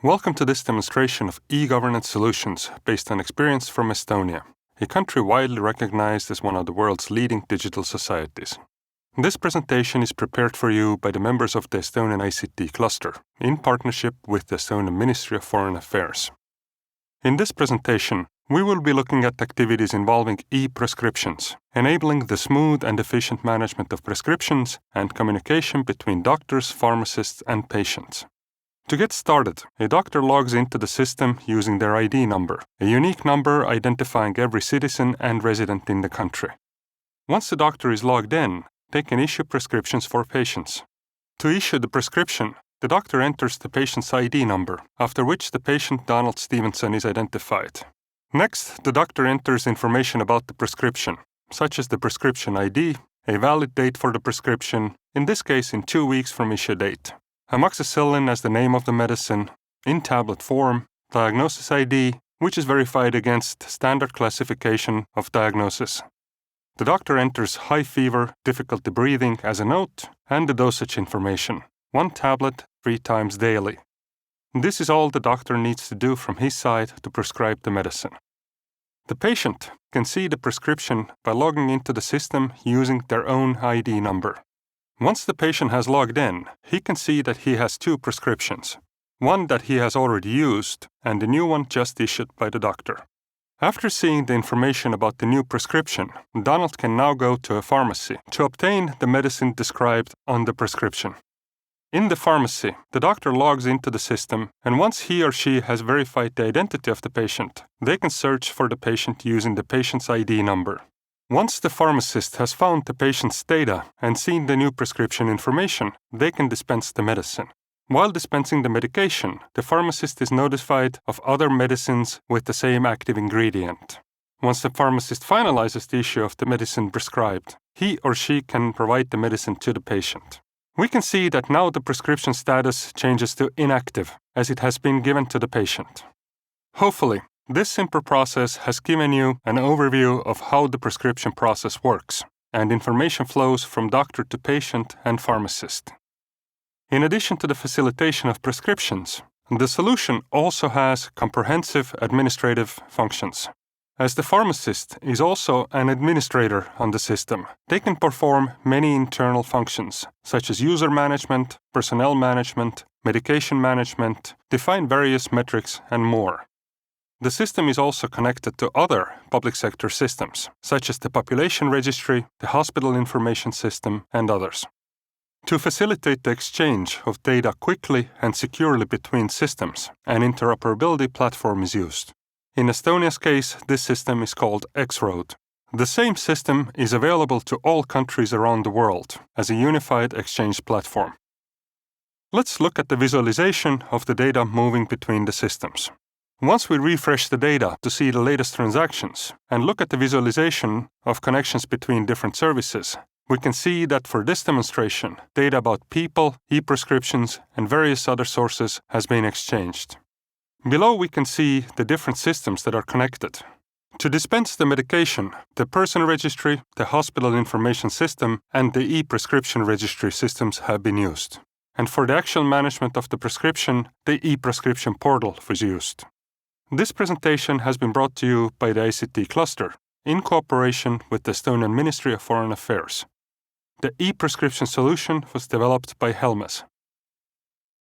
Welcome to this demonstration of e-governance solutions based on experience from Estonia, a country widely recognized as one of the world's leading digital societies. This presentation is prepared for you by the members of the Estonian ICT Cluster, in partnership with the Estonian Ministry of Foreign Affairs. In this presentation, we will be looking at activities involving e-prescriptions, enabling the smooth and efficient management of prescriptions and communication between doctors, pharmacists, and patients. To get started, a doctor logs into the system using their ID number, a unique number identifying every citizen and resident in the country. Once the doctor is logged in, they can issue prescriptions for patients. To issue the prescription, the doctor enters the patient's ID number, after which the patient Donald Stevenson is identified. Next, the doctor enters information about the prescription, such as the prescription ID, a valid date for the prescription, in this case in 2 weeks from issue date, amoxicillin as the name of the medicine, in tablet form, diagnosis ID, which is verified against standard classification of diagnosis. The doctor enters high fever, difficulty breathing as a note, and the dosage information, 1 tablet 3 times daily. This is all the doctor needs to do from his side to prescribe the medicine. The patient can see the prescription by logging into the system using their own ID number. Once the patient has logged in, he can see that he has 2 prescriptions, one that he has already used and a new one just issued by the doctor. After seeing the information about the new prescription, Donald can now go to a pharmacy to obtain the medicine described on the prescription. In the pharmacy, the doctor logs into the system, and once he or she has verified the identity of the patient, they can search for the patient using the patient's ID number. Once the pharmacist has found the patient's data and seen the new prescription information, they can dispense the medicine. While dispensing the medication, the pharmacist is notified of other medicines with the same active ingredient. Once the pharmacist finalizes the issue of the medicine prescribed, he or she can provide the medicine to the patient. We can see that now the prescription status changes to inactive, as it has been given to the patient. Hopefully, this simple process has given you an overview of how the prescription process works, and information flows from doctor to patient and pharmacist. In addition to the facilitation of prescriptions, the solution also has comprehensive administrative functions. As the pharmacist is also an administrator on the system, they can perform many internal functions, such as user management, personnel management, medication management, define various metrics, and more. The system is also connected to other public sector systems, such as the population registry, the hospital information system, and others. To facilitate the exchange of data quickly and securely between systems, an interoperability platform is used. In Estonia's case, this system is called X-Road. The same system is available to all countries around the world as a unified exchange platform. Let's look at the visualization of the data moving between the systems. Once we refresh the data to see the latest transactions and look at the visualization of connections between different services, we can see that for this demonstration, data about people, e-prescriptions, and various other sources has been exchanged. Below we can see the different systems that are connected. To dispense the medication, the person registry, the hospital information system, and the e-prescription registry systems have been used. And for the actual management of the prescription, the e-prescription portal was used. This presentation has been brought to you by the ICT Cluster in cooperation with the Estonian Ministry of Foreign Affairs. The e-prescription solution was developed by Helmes.